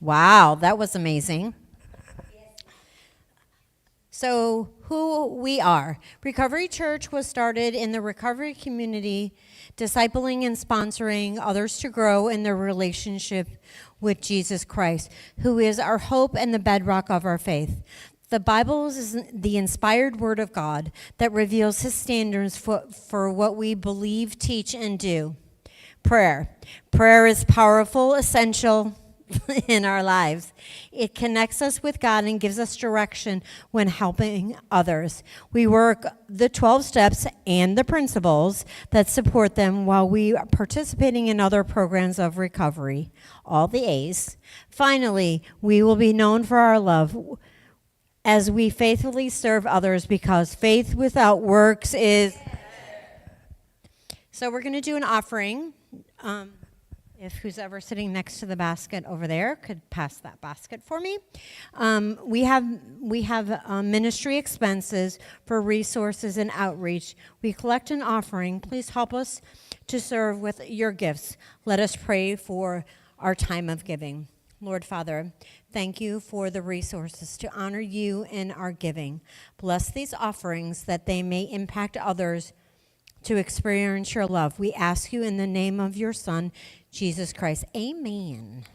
Wow, that was amazing. So, who we are. Recovery Church was started in the recovery community, discipling and sponsoring others to grow in their relationship with Jesus Christ, who is our hope and the bedrock of our faith. The Bible is the inspired word of God that reveals his standards for what we believe, teach, and do. Prayer. Prayer is powerful, essential in our lives. It connects us with God and gives us direction when helping others. We work the 12 steps and the principles that support them while we are participating in other programs of recovery, all the A's. Finally, we will be known for our love as we faithfully serve others, because faith without works is... So we're going to do an offering. If who's ever sitting next to the basket over there could pass that basket for me. We have ministry expenses for resources and outreach. We collect an offering. Please help us to serve with your gifts. Let us pray for our time of giving. Lord Father, thank you for the resources to honor you in our giving. Bless these offerings that they may impact others to experience your love. We ask you in the name of your Son, Jesus Christ. Amen.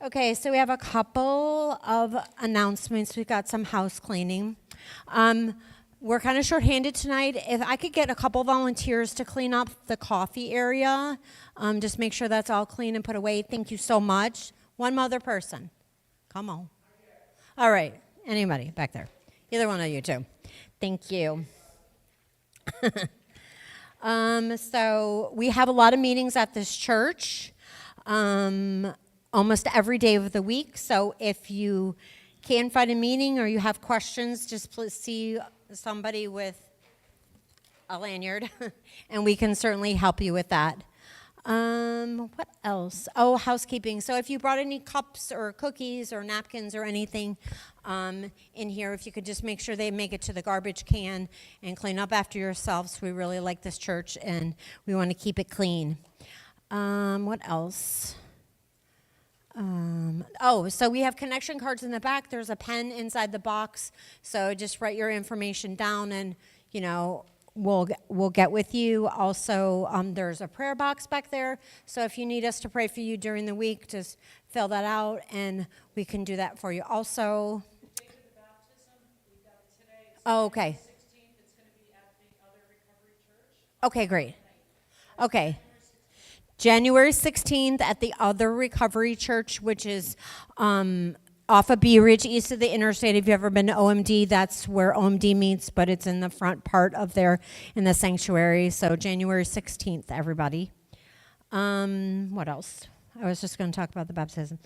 Okay, so we have a couple of announcements. We've got some house cleaning. We're kind of shorthanded tonight. If I could get a couple volunteers to clean up the coffee area, just make sure that's all clean and put away. Thank you so much. One other person. Come on. All right. Anybody back there? Either one of you two. Thank you. So we have a lot of meetings at this church, almost every day of the week. So if you can't find a meeting or you have questions, just please see somebody with a lanyard, and we can certainly help you with that. What else? Oh, housekeeping. So if you brought any cups or cookies or napkins or anything in here, if you could just make sure they make it to the garbage can and clean up after yourselves. We really like this church, and we want to keep it clean. What else? So we have connection cards in the back. There's a pen inside the box. So just write your information down, and, we'll get with you. Also, there's a prayer box back there. So if you need us to pray for you during the week, just fill that out, and we can do that for you. Also, oh, okay. Okay, great. Okay. January 16th at the Other Recovery Church, which is off of Bee Ridge, east of the interstate. If you've ever been to OMD, that's where OMD meets, but it's in the front part of there in the sanctuary. So January 16th, everybody. What else? I was just going to talk about the baptism.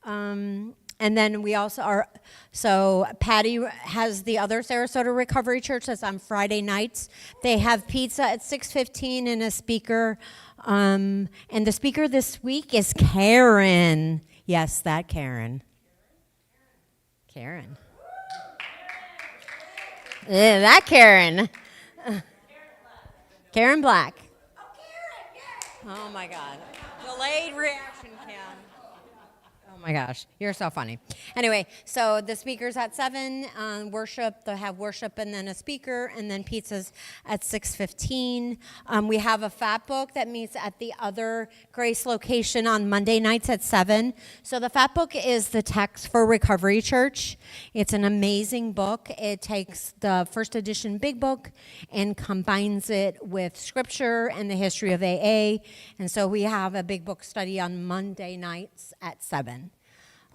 And then we also are, so Patty has the Other Sarasota Recovery Church. That's on Friday nights. They have pizza at 6:15 and a speaker. And the speaker this week is Karen. Yes, that Karen. Karen. That Karen. Karen Black. Oh, my God. Delayed reaction, Cam. Oh, my gosh. You're so funny. Anyway, so the speaker's at 7, worship. They'll have worship and then a speaker, and then pizzas at 6:15. We have a fat book that meets at the Other Grace location on Monday nights at 7. So the fat book is the text for Recovery Church. It's an amazing book. It takes the first edition big book and combines it with scripture and the history of AA. And so we have a big book study on Monday nights at 7.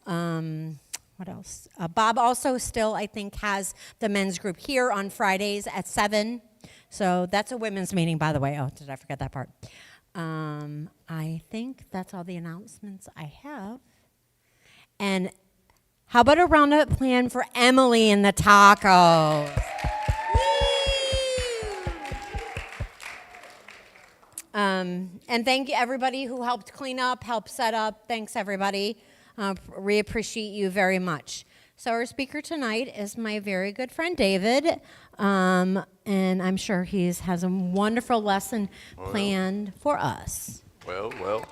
What else? Bob also still, I think, has the men's group here on Fridays at 7. So that's a women's meeting, by the way. Oh, did I forget that part? I think that's all the announcements I have. And how about a roundup plan for Emily and the tacos? And thank you, everybody who helped clean up, helped set up. Thanks, everybody. We appreciate you very much. So our speaker tonight is my very good friend, David. And I'm sure he has a wonderful lesson planned for us. Well.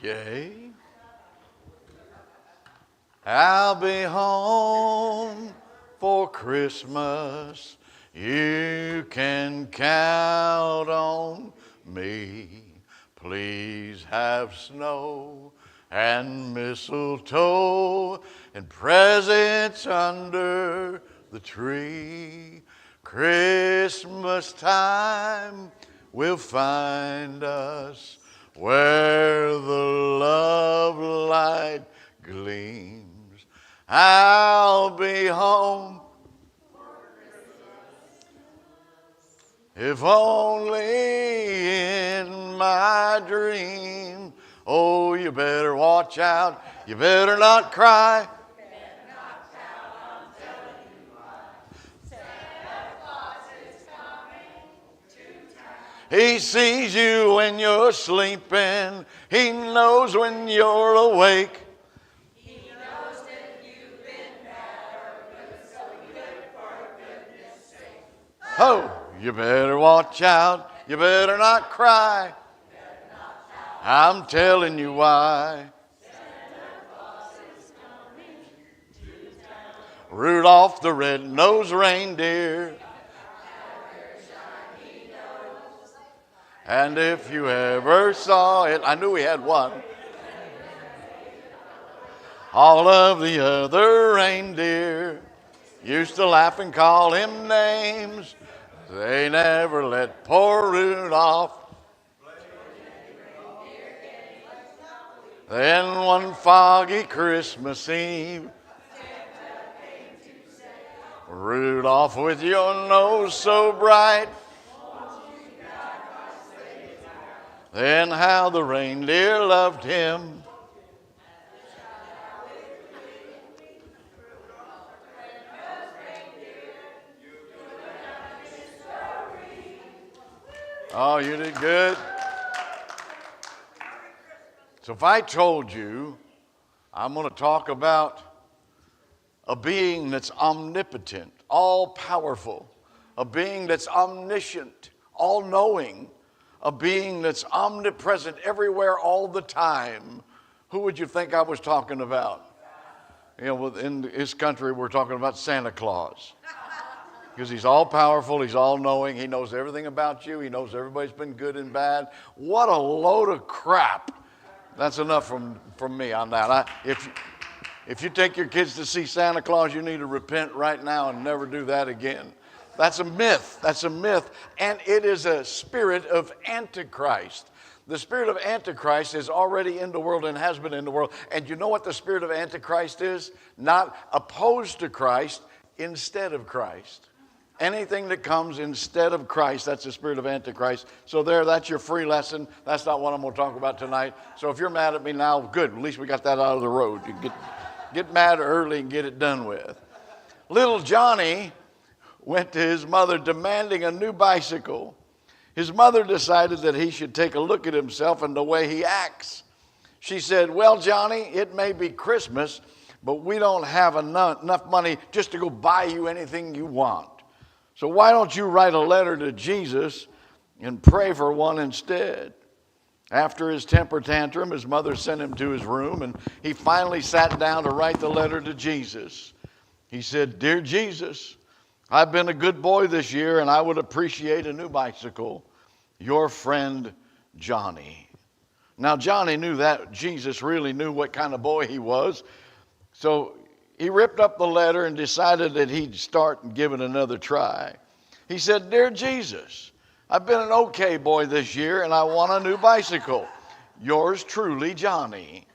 Yea, I'll be home for Christmas. You can count on me. Please have snow and mistletoe and presents under the tree. Christmas time will find us where the love light gleams. I'll be home if only in my dream. Oh, you better watch out. You better not cry. He sees you when you're sleeping. He knows when you're awake. He knows that you've been bad or good, so good for goodness sake. Oh, you better watch out. You better not cry. I'm telling you why. Rudolph the red-nosed reindeer. And if you ever saw it, I knew we had one. All of the other reindeer used to laugh and call him names. They never let poor Rudolph. Then one foggy Christmas Eve, Rudolph, with your nose so bright, then how the reindeer loved him. Oh, you did good. So if I told you I'm going to talk about a being that's omnipotent, all-powerful, a being that's omniscient, all-knowing, a being that's omnipresent everywhere all the time, who would you think I was talking about? You know, in this country, we're talking about Santa Claus. Because he's all-powerful, he's all-knowing, he knows everything about you, he knows everybody's been good and bad. What a load of crap. That's enough from me on that. If you take your kids to see Santa Claus, you need to repent right now and never do that again. That's a myth. That's a myth. And it is a spirit of Antichrist. The spirit of Antichrist is already in the world and has been in the world. And you know what the spirit of Antichrist is? Not opposed to Christ, instead of Christ. Anything that comes instead of Christ, that's the spirit of Antichrist. So that's your free lesson. That's not what I'm going to talk about tonight. So if you're mad at me now, good. At least we got that out of the road. You get mad early and get it done with. Little Johnny went to his mother demanding a new bicycle. His mother decided that he should take a look at himself and the way he acts. She said, well, Johnny, it may be Christmas, but we don't have enough money just to go buy you anything you want. So why don't you write a letter to Jesus and pray for one instead? After his temper tantrum, his mother sent him to his room, and he finally sat down to write the letter to Jesus. He said, Dear Jesus, I've been a good boy this year, and I would appreciate a new bicycle. Your friend, Johnny. Now, Johnny knew that Jesus really knew what kind of boy he was, so he ripped up the letter and decided that he'd start and give it another try. He said, Dear Jesus, I've been an okay boy this year and I want a new bicycle. Yours truly, Johnny.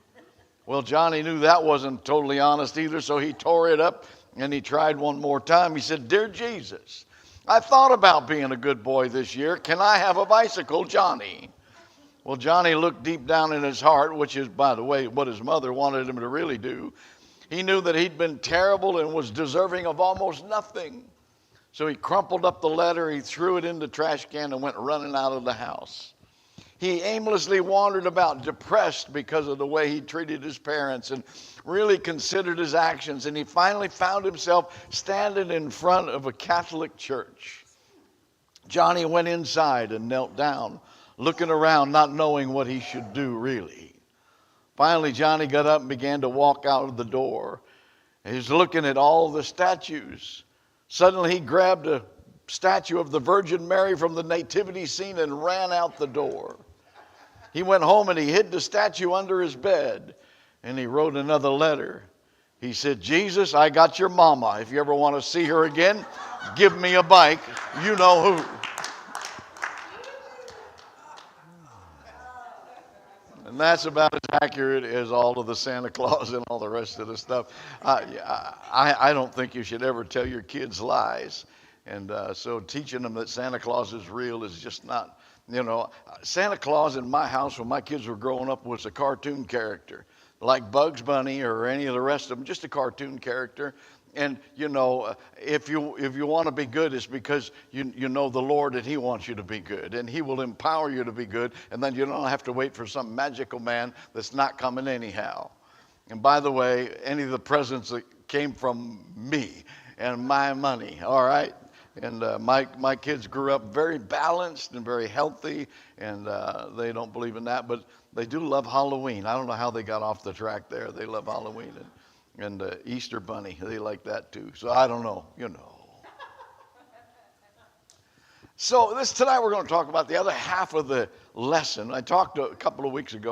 Well, Johnny knew that wasn't totally honest either, so he tore it up and he tried one more time. He said, Dear Jesus, I thought about being a good boy this year. Can I have a bicycle, Johnny? Well, Johnny looked deep down in his heart, which is, by the way, what his mother wanted him to really do. He knew that he'd been terrible and was deserving of almost nothing. So he crumpled up the letter, he threw it in the trash can and went running out of the house. He aimlessly wandered about, depressed because of the way he treated his parents and really considered his actions. And he finally found himself standing in front of a Catholic church. Johnny went inside and knelt down, looking around, not knowing what he should do really. Finally, Johnny got up and began to walk out of the door. He's looking at all the statues. Suddenly, he grabbed a statue of the Virgin Mary from the nativity scene and ran out the door. He went home and he hid the statue under his bed, and he wrote another letter. He said, Jesus, I got your mama. If you ever want to see her again, give me a bike. You know who. And that's about as accurate as all of the Santa Claus and all the rest of the stuff. I don't think you should ever tell your kids lies. And so teaching them that Santa Claus is real is just not, Santa Claus in my house when my kids were growing up was a cartoon character, like Bugs Bunny or any of the rest of them, just a cartoon character. And, if you want to be good, it's because you know the Lord and he wants you to be good. And he will empower you to be good. And then you don't have to wait for some magical man that's not coming anyhow. And by the way, any of the presents that came from me and my money, all right? And my kids grew up very balanced and very healthy. And they don't believe in that. But they do love Halloween. I don't know how they got off the track there. They love Halloween. And Easter Bunny, they like that too. So I don't know, So tonight we're going to talk about the other half of the lesson. I talked a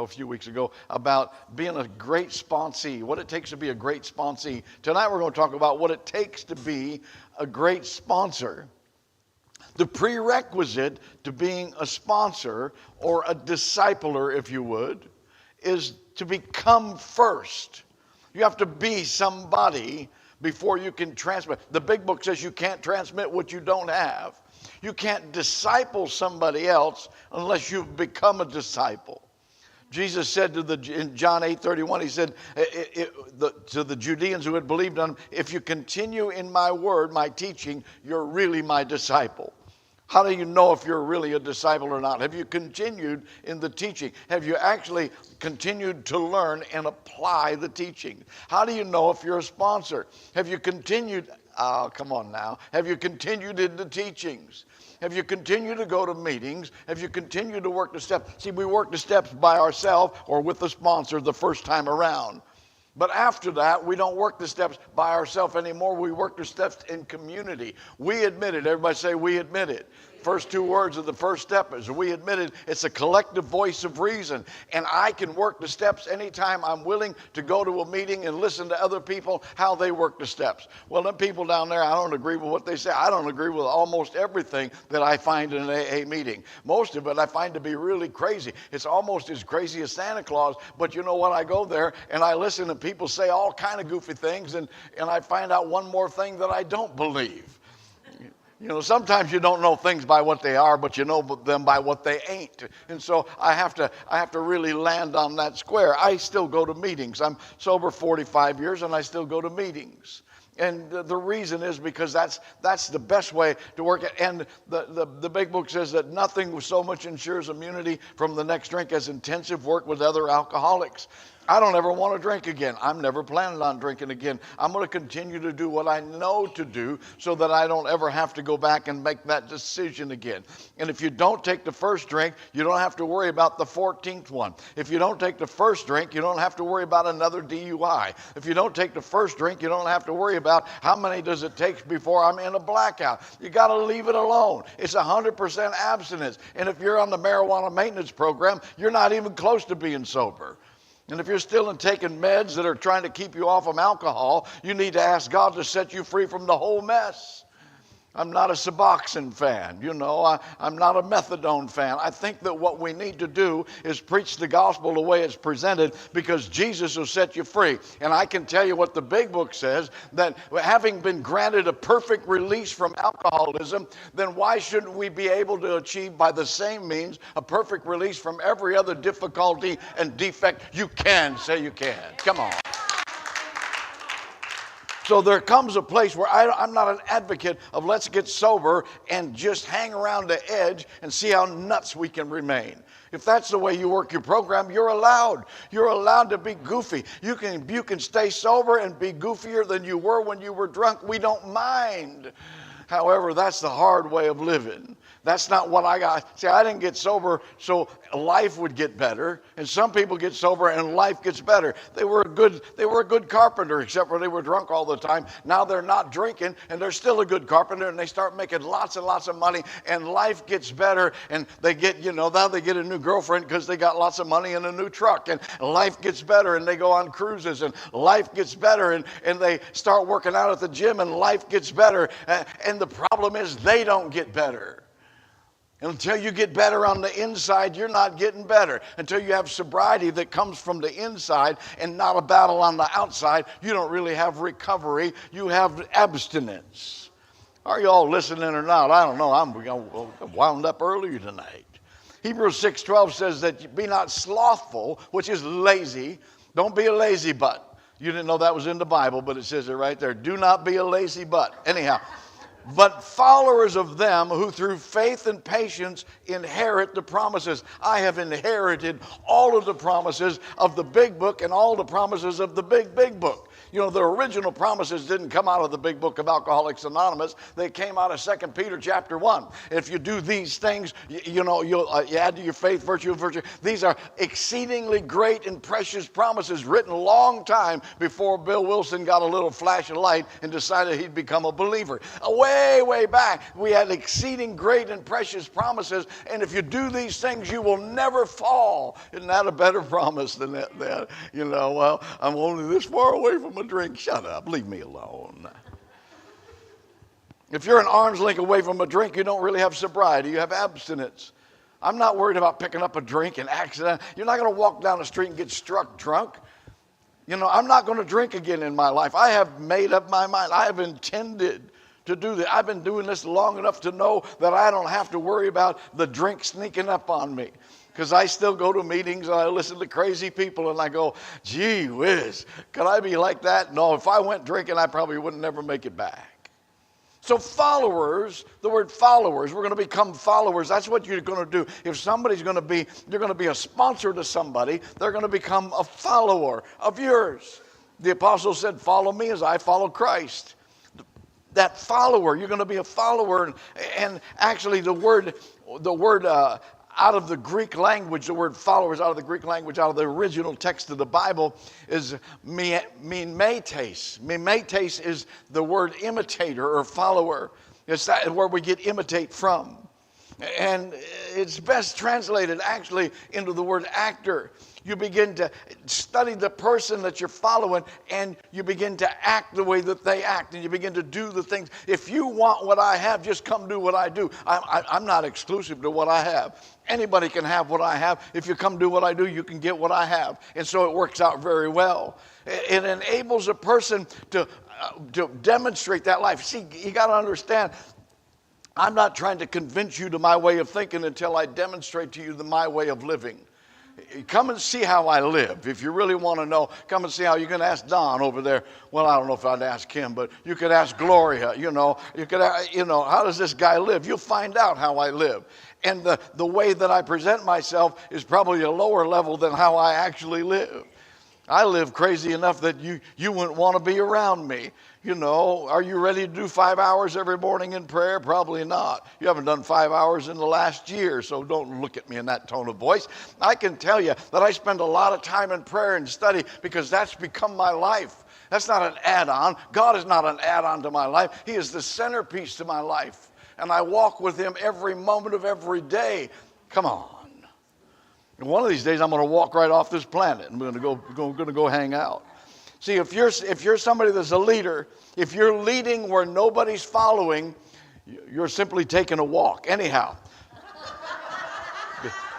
few weeks ago, about being a great sponsee, what it takes to be a great sponsee. Tonight we're going to talk about what it takes to be a great sponsor. The prerequisite to being a sponsor or a discipler, if you would, is to become first. You have to be somebody before you can transmit. The big book says you can't transmit what you don't have. You can't disciple somebody else unless you've become a disciple. Jesus said in John 8:31, he said to the Judeans who had believed on him, if you continue in my word, my teaching, you're really my disciple. How do you know if you're really a disciple or not? Have you continued in the teaching? Have you actually continued to learn and apply the teaching? How do you know if you're a sponsor? Have you continued, come on now, have you continued in the teachings? Have you continued to go to meetings? Have you continued to work the steps? See, we work the steps by ourselves or with the sponsor the first time around. But after that, we don't work the steps by ourselves anymore. We work the steps in community. We admit it. Everybody say, we admit it. First two words of the first step is we admit it. It's a collective voice of reason. And I can work the steps anytime I'm willing to go to a meeting and listen to other people, how they work the steps. Well, them people down there, I don't agree with what they say. I don't agree with almost everything that I find in an AA meeting. Most of it I find to be really crazy. It's almost as crazy as Santa Claus. But you know what? I go there and I listen to people say all kind of goofy things. And I find out one more thing that I don't believe. Sometimes you don't know things by what they are, but you know them by what they ain't. And so I have to really land on that square. I still go to meetings. I'm sober 45 years, and I still go to meetings. And the reason is because that's the best way to work it. And the big book says that nothing so much ensures immunity from the next drink as intensive work with other alcoholics. I don't ever want to drink again. I'm never planning on drinking again. I'm going to continue to do what I know to do so that I don't ever have to go back and make that decision again. And if you don't take the first drink, you don't have to worry about the 14th one. If you don't take the first drink, you don't have to worry about another DUI. If you don't take the first drink, you don't have to worry about how many does it take before I'm in a blackout. You got to leave it alone. It's 100% abstinence. And if you're on the marijuana maintenance program, you're not even close to being sober. And if you're still taking meds that are trying to keep you off of alcohol, you need to ask God to set you free from the whole mess. I'm not a Suboxone fan, I'm not a methadone fan. I think that what we need to do is preach the gospel the way it's presented because Jesus will set you free. And I can tell you what the big book says, that having been granted a perfect release from alcoholism, then why shouldn't we be able to achieve by the same means a perfect release from every other difficulty and defect? You can, say you can. Come on. So there comes a place where I'm not an advocate of let's get sober and just hang around the edge and see how nuts we can remain. If that's the way you work your program, you're allowed. You're allowed to be goofy. You can stay sober and be goofier than you were when you were drunk. We don't mind. However, that's the hard way of living. That's not what I got. See, I didn't get sober so life would get better. And some people get sober and life gets better. They were a good carpenter, except for they were drunk all the time. Now they're not drinking and they're still a good carpenter, and they start making lots and lots of money, and life gets better, and they get, now they get a new girlfriend because they got lots of money and a new truck, and life gets better, and they go on cruises, and life gets better, and they start working out at the gym, and life gets better. And the problem is they don't get better. Until you get better on the inside, you're not getting better. Until you have sobriety that comes from the inside and not a battle on the outside, you don't really have recovery. You have abstinence. Are you all listening or not? I don't know. I'm wound up earlier tonight. Hebrews 6:12 says that be not slothful, which is lazy. Don't be a lazy butt. You didn't know that was in the Bible, but it says it right there. Do not be a lazy butt. Anyhow. But followers of them who through faith and patience inherit the promises. I have inherited all of the promises of the big book and all the promises of the big book. The original promises didn't come out of the big book of Alcoholics Anonymous. They came out of 2 Peter chapter 1. If you do these things, you'll add to your faith, virtue. These are exceedingly great and precious promises written a long time before Bill Wilson got a little flash of light and decided he'd become a believer. Way back, we had exceeding great and precious promises, and if you do these things, you will never fall. Isn't that a better promise than that? Well, I'm only this far away from a drink. Shut up. Leave me alone. If you're an arm's length away from a drink, you don't really have sobriety. You have abstinence. I'm not worried about picking up a drink and accident. You're not going to walk down the street and get struck drunk. I'm not going to drink again in my life. I have made up my mind. I have intended to do that. I've been doing this long enough to know that I don't have to worry about the drink sneaking up on me. Because I still go to meetings and I listen to crazy people and I go, gee whiz, could I be like that? No, if I went drinking, I probably wouldn't never make it back. So followers, the word followers, we're going to become followers. That's what you're going to do. If you're going to be a sponsor to somebody, they're going to become a follower of yours. The apostle said, follow me as I follow Christ. That follower, you're going to be a follower. And actually the word out of the Greek language, the word followers out of the Greek language, out of the original text of the Bible is mimetes. Mimetes is the word imitator or follower. It's that where we get imitate from. And it's best translated actually into the word actor. You begin to study the person that you're following, and you begin to act the way that they act, and you begin to do the things. If you want what I have, just come do what I do. I'm not exclusive to what I have. Anybody can have what I have. If you come do what I do, you can get what I have. And so it works out very well. It enables a person to demonstrate that life. See, you got to understand, I'm not trying to convince you to my way of thinking until I demonstrate to you my way of living. Come and see how I live. If you really want to know, come and see how. You can ask Don over there. Well, I don't know if I'd ask him, but you could ask Gloria. You could, how does this guy live? You'll find out how I live. And the way that I present myself is probably a lower level than how I actually live. I live crazy enough that you wouldn't want to be around me. Are you ready to do 5 hours every morning in prayer? Probably not. You haven't done 5 hours in the last year, so don't look at me in that tone of voice. I can tell you that I spend a lot of time in prayer and study because that's become my life. That's not an add-on. God is not an add-on to my life. He is the centerpiece to my life. And I walk with him every moment of every day. Come on. And one of these days I'm going to walk right off this planet. I'm going to go hang out. See, if you're somebody that's a leader, if you're leading where nobody's following, you're simply taking a walk. Anyhow,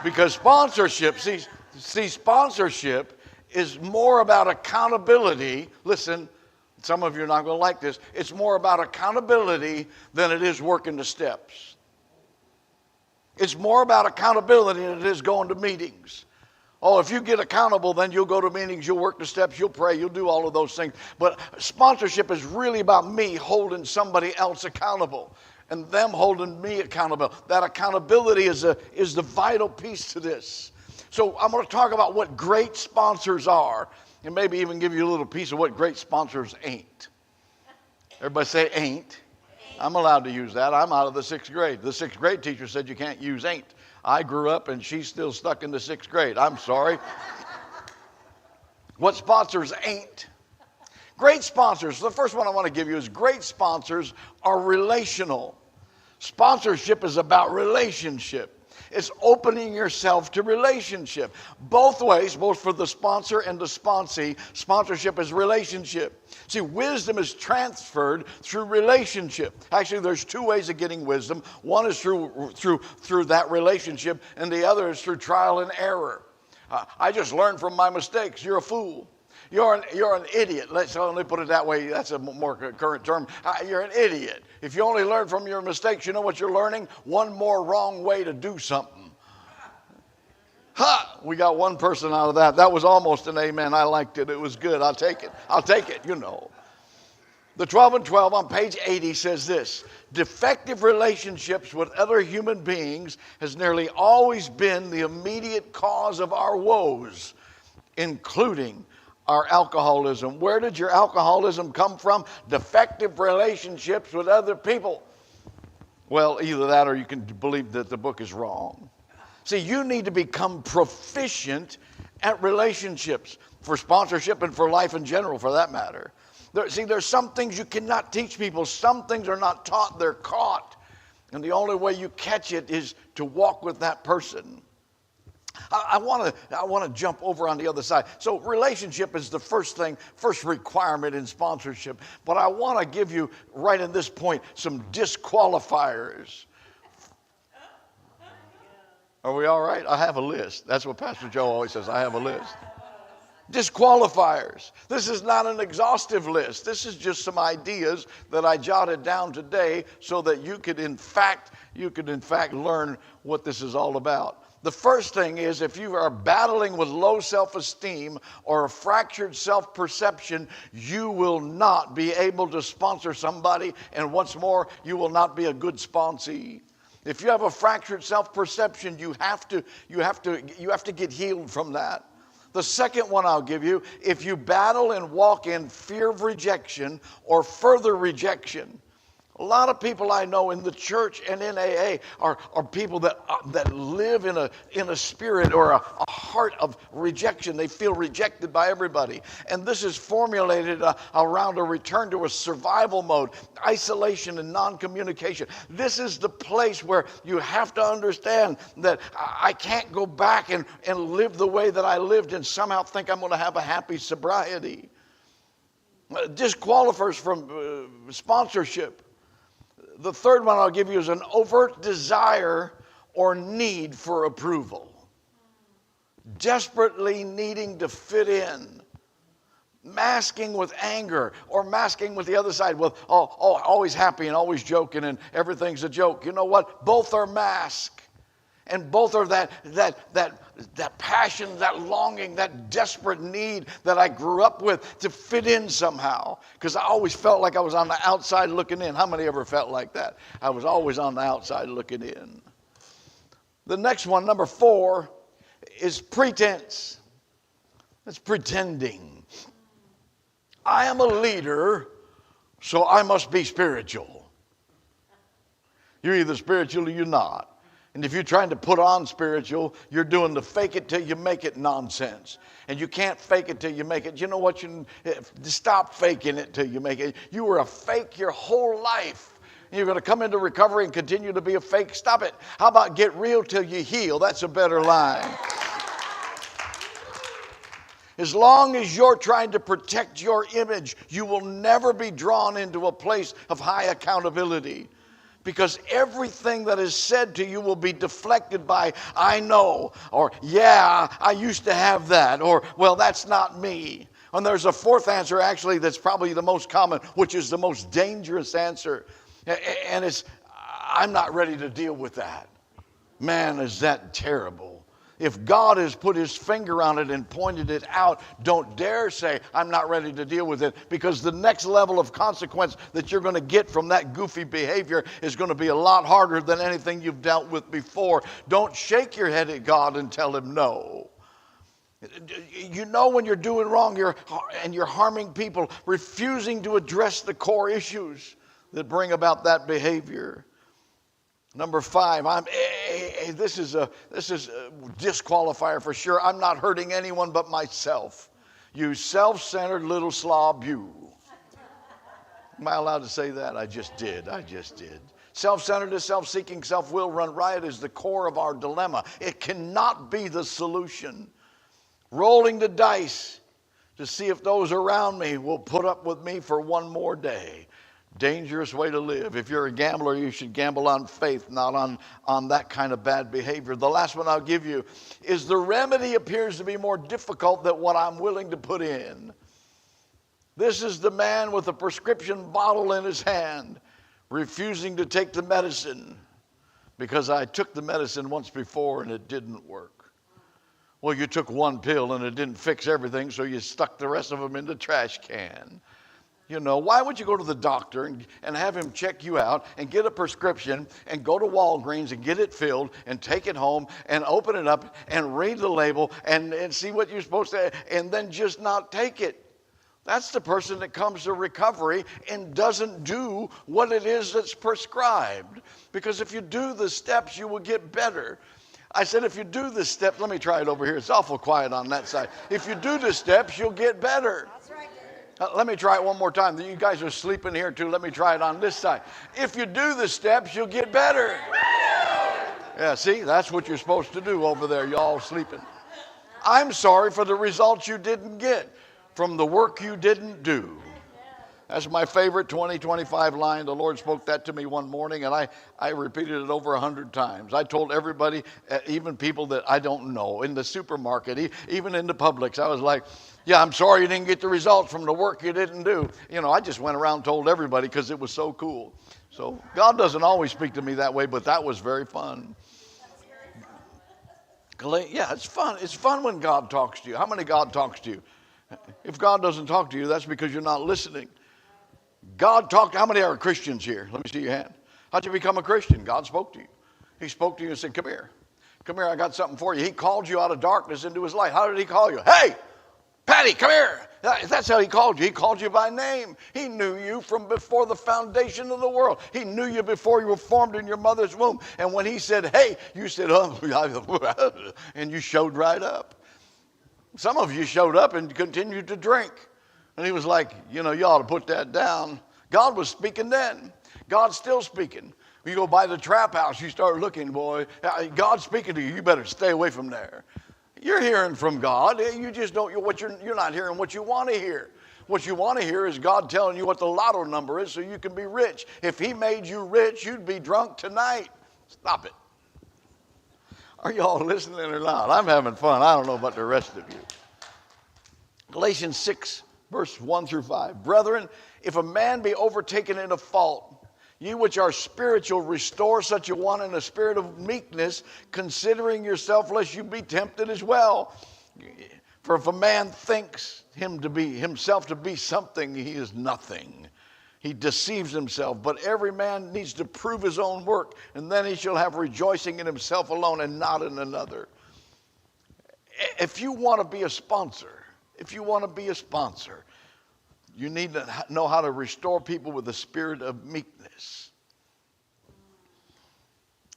because sponsorship, sponsorship is more about accountability. Listen, some of you are not going to like this. It's more about accountability than it is working the steps. It's more about accountability than it is going to meetings. Oh, if you get accountable, then you'll go to meetings, you'll work the steps, you'll pray, you'll do all of those things. But sponsorship is really about me holding somebody else accountable and them holding me accountable. That accountability is the vital piece to this. So I'm going to talk about what great sponsors are and maybe even give you a little piece of what great sponsors ain't. Everybody say ain't. I'm allowed to use that. I'm out of the 6th grade. The 6th grade teacher said you can't use ain't. I grew up and she's still stuck in the 6th grade. I'm sorry. What sponsors ain't? Great sponsors. The first one I want to give you is great sponsors are relational. Sponsorship is about relationship. It's opening yourself to relationship. Both ways, both for the sponsor and the sponsee, sponsorship is relationship. See, wisdom is transferred through relationship. Actually, there's 2 ways of getting wisdom. One is through that relationship, and the other is through trial and error. I just learned from my mistakes. You're a fool. You're an idiot. Let's only put it that way. That's a more current term. You're an idiot. If you only learn from your mistakes, you know what you're learning? One more wrong way to do something. Ha! We got one person out of that. That was almost an amen. I liked it. It was good. I'll take it. I'll take it, you know. The 12 and 12 on page 80 says this: defective relationships with other human beings has nearly always been the immediate cause of our woes, including our alcoholism. Where did your alcoholism come from? Defective relationships with other people. Well, either that or you can believe that the book is wrong. See, you need to become proficient at relationships, for sponsorship and for life in general, for that matter. There's some things you cannot teach people. Some things are not taught, they're caught. And the only way you catch it is to walk with that person. I want to jump over on the other side. So relationship is the first requirement in sponsorship. But I want to give you, right in this point, some disqualifiers. Are we all right? I have a list. That's what Pastor Joe always says. I have a list. Disqualifiers. This is not an exhaustive list. This is just some ideas that I jotted down today so that you could in fact learn what this is all about. The first thing is, if you are battling with low self-esteem or a fractured self-perception, you will not be able to sponsor somebody, and what's more, you will not be a good sponsee. If you have a fractured self-perception, you have to get healed from that. The second one I'll give you, if you battle and walk in fear of rejection or further rejection. A lot of people I know in the church and in AA are people that live in a spirit or a heart of rejection. They feel rejected by everybody. And this is formulated around a return to a survival mode, isolation and non-communication. This is the place where you have to understand that I can't go back and live the way that I lived and somehow think I'm going to have a happy sobriety. Disqualifiers from sponsorship. The third one I'll give you is an overt desire or need for approval. Desperately needing to fit in. Masking with anger or masking with the other side with always happy and always joking and everything's a joke. You know what? Both are mask. And both are that passion, that longing, that desperate need that I grew up with to fit in somehow. Because I always felt like I was on the outside looking in. How many ever felt like that? I was always on the outside looking in. The next one, number 4, is pretense. It's pretending. I am a leader, so I must be spiritual. You're either spiritual or you're not. And if you're trying to put on spiritual, you're doing the fake it till you make it nonsense. And you can't fake it till you make it. You know what? Stop faking it till you make it. You were a fake your whole life. And you're going to come into recovery and continue to be a fake. Stop it. How about get real till you heal? That's a better line. As long as you're trying to protect your image, you will never be drawn into a place of high accountability. Because everything that is said to you will be deflected by, I know, or yeah, I used to have that, or well, that's not me. And there's a fourth answer, actually, that's probably the most common, which is the most dangerous answer. And it's, I'm not ready to deal with that. Man, is that terrible. If God has put his finger on it and pointed it out, don't dare say, I'm not ready to deal with it, because the next level of consequence that you're going to get from that goofy behavior is going to be a lot harder than anything you've dealt with before. Don't shake your head at God and tell him no. You know when you're doing wrong and you're harming people, refusing to address the core issues. that bring about that behavior. Number 5, this is a disqualifier for sure. I'm not hurting anyone but myself. You self-centered little slob, you. Am I allowed to say that? I just did. Self-centeredness, self-seeking, self-will run riot is the core of our dilemma. It cannot be the solution. Rolling the dice to see if those around me will put up with me for one more day. Dangerous way to live. If you're a gambler, you should gamble on faith, not on that kind of bad behavior. The last one I'll give you is the remedy appears to be more difficult than what I'm willing to put in. This is the man with a prescription bottle in his hand, refusing to take the medicine because I took the medicine once before and it didn't work. Well, you took one pill and it didn't fix everything, so you stuck the rest of them in the trash can. You know, why would you go to the doctor and have him check you out and get a prescription and go to Walgreens and get it filled and take it home and open it up and read the label and see what you're supposed to, and then just not take it? That's the person that comes to recovery and doesn't do what it is that's prescribed. Because if you do the steps, you will get better. I said, if you do the steps, let me try it over here. It's awful quiet on that side. If you do the steps, you'll get better. That's right. Let me try it one more time. You guys are sleeping here too. Let me try it on this side. If you do the steps, you'll get better. Yeah, see, that's what you're supposed to do over there. Y'all sleeping. I'm sorry for the results you didn't get from the work you didn't do. That's my favorite 2025 line. The Lord spoke that to me one morning, and I repeated it over 100 times. I told everybody, even people that I don't know, in the supermarket, even in the Publix, I was like, yeah, I'm sorry you didn't get the results from the work you didn't do. You know, I just went around and told everybody because it was so cool. So God doesn't always speak to me that way, but that was very fun. Yeah, it's fun. It's fun when God talks to you. How many God talks to you? If God doesn't talk to you, that's because you're not listening. God talked. How many are Christians here? Let me see your hand. How'd you become a Christian? God spoke to you. He spoke to you and said, come here. Come here, I got something for you. He called you out of darkness into his light. How did he call you? Hey, Patty, come here. That's how he called you. He called you by name. He knew you from before the foundation of the world. He knew you before you were formed in your mother's womb. And when he said, hey, you said, oh, and you showed right up. Some of you showed up and continued to drink. And he was like, you know, you ought to put that down. God was speaking then. God's still speaking. You go by the trap house, you start looking, boy. God's speaking to you. You better stay away from there. You're hearing from God. You just don't. You're not hearing what you want to hear. What you want to hear is God telling you what the lotto number is so you can be rich. If he made you rich, you'd be drunk tonight. Stop it. Are you all listening or not? I'm having fun. I don't know about the rest of you. Galatians 6, verse 1 through 5. Brethren, if a man be overtaken in a fault, ye which are spiritual, restore such a one in a spirit of meekness, considering yourself, lest you be tempted as well. For if a man thinks himself to be something, he is nothing. He deceives himself. But every man needs to prove his own work, and then he shall have rejoicing in himself alone and not in another. If you want to be a sponsor, you need to know how to restore people with the spirit of meekness.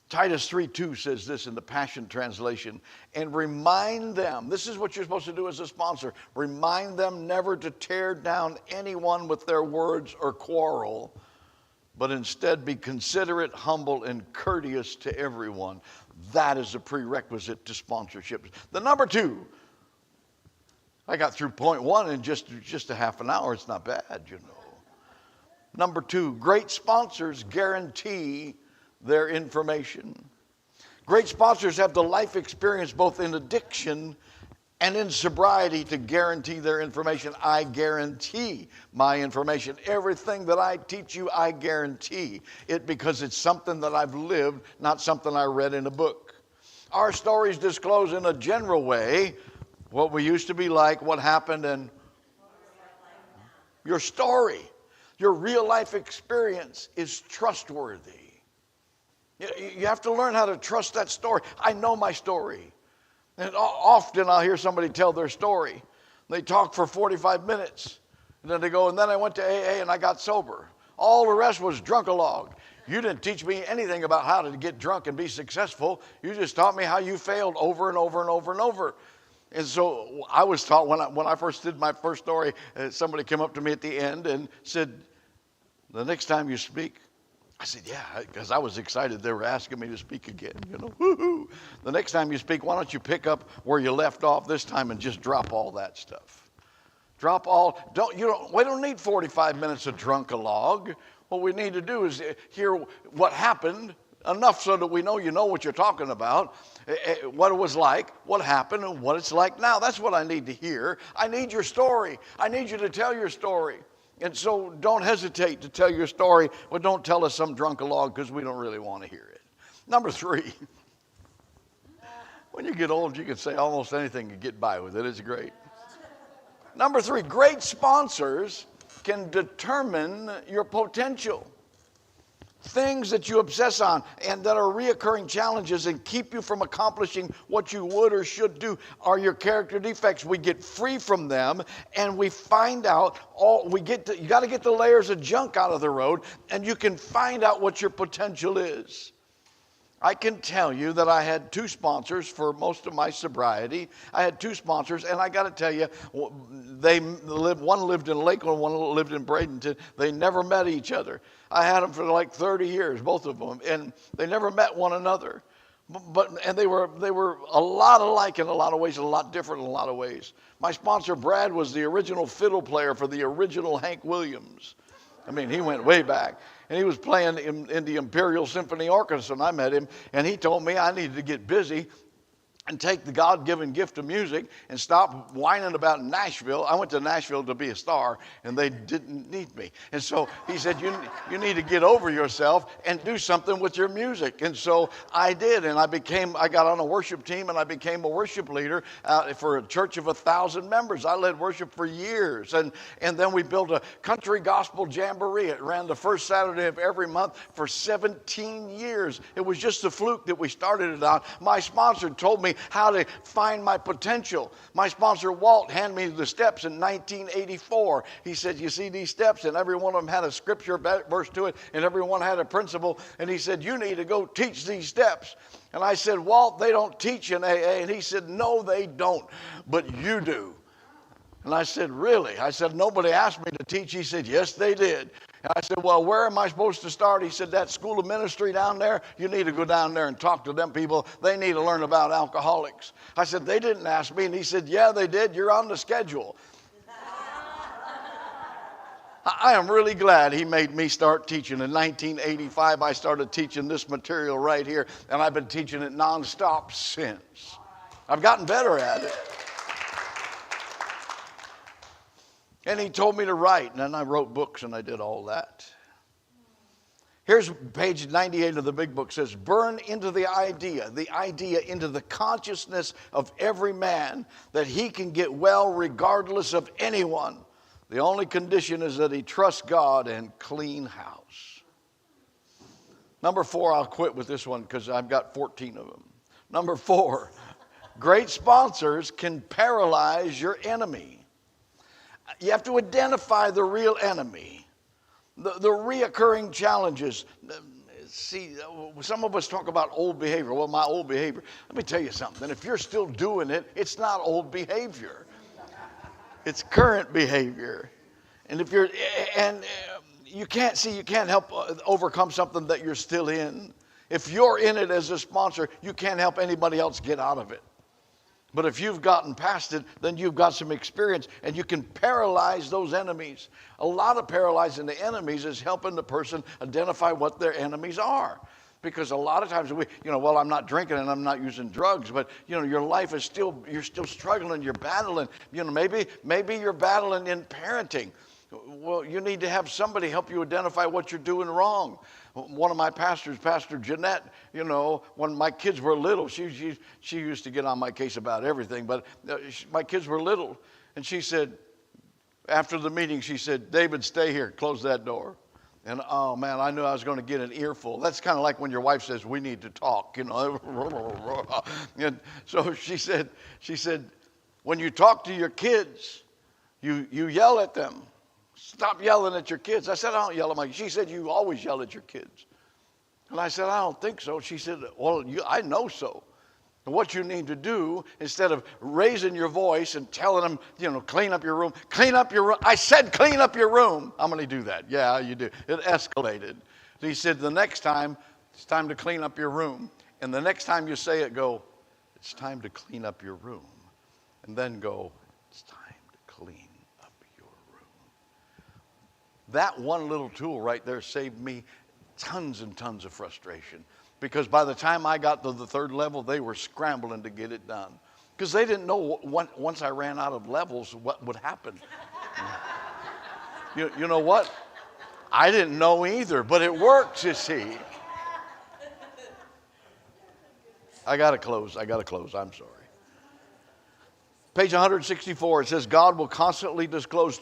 Titus 3:2 says this in the Passion Translation, and remind them, this is what you're supposed to do as a sponsor, remind them never to tear down anyone with their words or quarrel, but instead be considerate, humble, and courteous to everyone. That is a prerequisite to sponsorship. The number 2, I got through point 1 in just a half an hour. It's not bad, you know. Number 2, great sponsors guarantee their information. Great sponsors have the life experience both in addiction and in sobriety to guarantee their information. I guarantee my information. Everything that I teach you, I guarantee it because it's something that I've lived, not something I read in a book. Our stories disclose in a general way what we used to be like, what happened, and your story, your real life experience is trustworthy. You have to learn how to trust that story. I know my story. And often I'll hear somebody tell their story. They talk for 45 minutes. And then they go, and then I went to AA and I got sober. All the rest was drunk-a-log. You didn't teach me anything about how to get drunk and be successful. You just taught me how you failed over and over and over and over. And so I was taught when I first did my first story, somebody came up to me at the end and said, the next time you speak, I said, yeah, because I was excited they were asking me to speak again, woohoo. The next time you speak, why don't you pick up where you left off this time and just drop all that stuff. Drop all, we don't need 45 minutes of drunk-a-log. What we need to do is hear what happened, enough so that we know you know what you're talking about, what it was like, what happened, and what it's like now. That's what I need to hear. I need your story. I need you to tell your story. And so don't hesitate to tell your story, but don't tell us some drunk-a-log because we don't really want to hear it. Number 3, when you get old, you can say almost anything and get by with it. It's great. Number 3, great sponsors can determine your potential. Things that you obsess on and that are reoccurring challenges and keep you from accomplishing what you would or should do are your character defects. We get free from them and we find out you got to get the layers of junk out of the road and you can find out what your potential is. I can tell you that I had 2 sponsors for most of my sobriety. I had 2 sponsors, and I got to tell you, one lived in Lakeland, one lived in Bradenton. They never met each other. I had them for like 30 years, both of them, and they never met one another. And they were a lot alike in a lot of ways, and a lot different in a lot of ways. My sponsor, Brad, was the original fiddle player for the original Hank Williams. I mean, he went way back. And he was playing in the Imperial Symphony Orchestra, and I met him, and he told me I needed to get busy and take the God-given gift of music and stop whining about Nashville. I went to Nashville to be a star, and they didn't need me. And so he said, you need to get over yourself and do something with your music. And so I did, and I got on a worship team, and I became a worship leader for a church of 1,000 members. I led worship for years, and then we built a country gospel jamboree. It ran the first Saturday of every month for 17 years. It was just a fluke that we started it on. My sponsor told me how to find my potential. My sponsor, Walt, handed me the steps in 1984. He said, you see these steps? And every one of them had a scripture verse to it, and every one had a principle. And he said, you need to go teach these steps. And I said, Walt, they don't teach in AA. And he said, no, they don't, but you do. And I said, really? I said, nobody asked me to teach. He said, yes, they did. And I said, well, where am I supposed to start? He said, that school of ministry down there, you need to go down there and talk to them people. They need to learn about alcoholics. I said, they didn't ask me. And he said, yeah, they did. You're on the schedule. I am really glad he made me start teaching. In 1985, I started teaching this material right here, and I've been teaching it nonstop since. I've gotten better at it. And he told me to write, and then I wrote books and I did all that. Here's page 98 of the big book says, burn into the idea into the consciousness of every man that he can get well regardless of anyone. The only condition is that he trusts God and clean house. Number 4, I'll quit with this one because I've got 14 of them. Number 4, great sponsors can paralyze your enemy. You have to identify the real enemy, the reoccurring challenges. See, some of us talk about old behavior. Well, my old behavior. Let me tell you something. If you're still doing it, it's not old behavior. It's current behavior. And you can't help overcome something that you're still in. If you're in it as a sponsor, you can't help anybody else get out of it. But if you've gotten past it, then you've got some experience and you can paralyze those enemies. A lot of paralyzing the enemies is helping the person identify what their enemies are. Because a lot of times well, I'm not drinking and I'm not using drugs, but your life is you're still struggling, you're battling. Maybe you're battling in parenting. Well, you need to have somebody help you identify what you're doing wrong. One of my pastors, Pastor Jeanette, when my kids were little, she used to get on my case about everything, but my kids were little. And she said, after the meeting, she said, David, stay here, close that door. And oh man, I knew I was going to get an earful. That's kind of like when your wife says, we need to talk, And so she said, when you talk to your kids, you yell at them. Stop yelling at your kids. I said, I don't yell at my kids. She said, you always yell at your kids. And I said, I don't think so. She said, well, I know so. And what you need to do, instead of raising your voice and telling them, clean up your room, clean up your room. I said, clean up your room. How many do that? Yeah, you do. It escalated. So he said, the next time, it's time to clean up your room. And the next time you say it, go, it's time to clean up your room. And then go, it's time to clean up your room. That one little tool right there saved me tons and tons of frustration. Because by the time I got to the third level, they were scrambling to get it done. Because they didn't know once I ran out of levels what would happen. You know what? I didn't know either, but it worked, you see. I got to close. I'm sorry. Page 164, it says, God will constantly disclose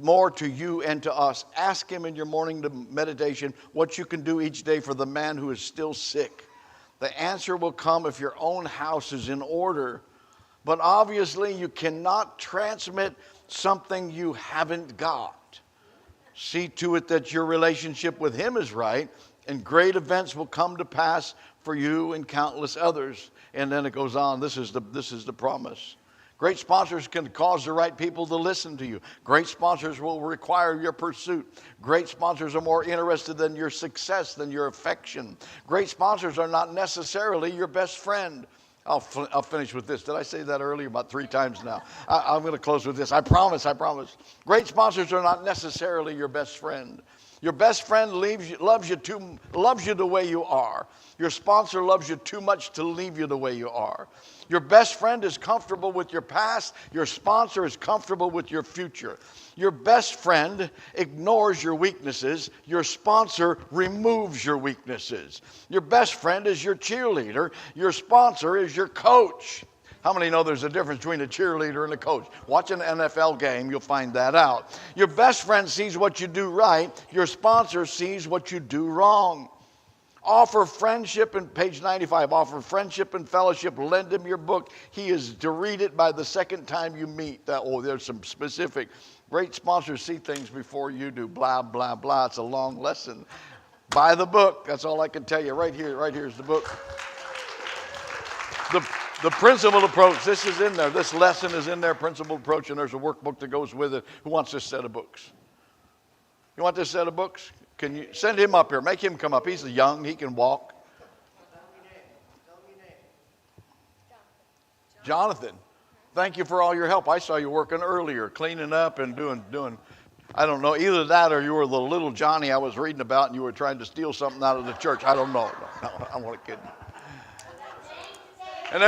more to you and to us. Ask him in your morning meditation what you can do each day for the man who is still sick. The answer will come if your own house is in order. But obviously you cannot transmit something you haven't got. See to it that your relationship with him is right, and great events will come to pass for you and countless others. And then it goes on. This is the promise. Great sponsors can cause the right people to listen to you. Great sponsors will require your pursuit. Great sponsors are more interested in your success than your affection. Great sponsors are not necessarily your best friend. I'll finish with this. Did I say that earlier? About 3 times now. I'm going to close with this. I promise. Great sponsors are not necessarily your best friend. Your best friend loves you the way you are. Your sponsor loves you too much to leave you the way you are. Your best friend is comfortable with your past. Your sponsor is comfortable with your future. Your best friend ignores your weaknesses. Your sponsor removes your weaknesses. Your best friend is your cheerleader. Your sponsor is your coach. How many know there's a difference between a cheerleader and a coach? Watch an NFL game, you'll find that out. Your best friend sees what you do right. Your sponsor sees what you do wrong. Offer friendship, and page 95, offer friendship and fellowship. Lend him your book. He is to read it by the second time you meet. There's some specific. Great sponsors see things before you do. Blah, blah, blah. It's a long lesson. Buy the book. That's all I can tell you. Right here's the book. The principled approach. This is in there. This lesson is in there, principled approach, and there's a workbook that goes with it. Who wants this set of books? You want this set of books? Can you send him up here? Make him come up. He's young. He can walk. Jonathan, thank you for all your help. I saw you working earlier, cleaning up and doing. I don't know, either that or you were the little Johnny I was reading about and you were trying to steal something out of the church. I don't know. No, I want to kid you.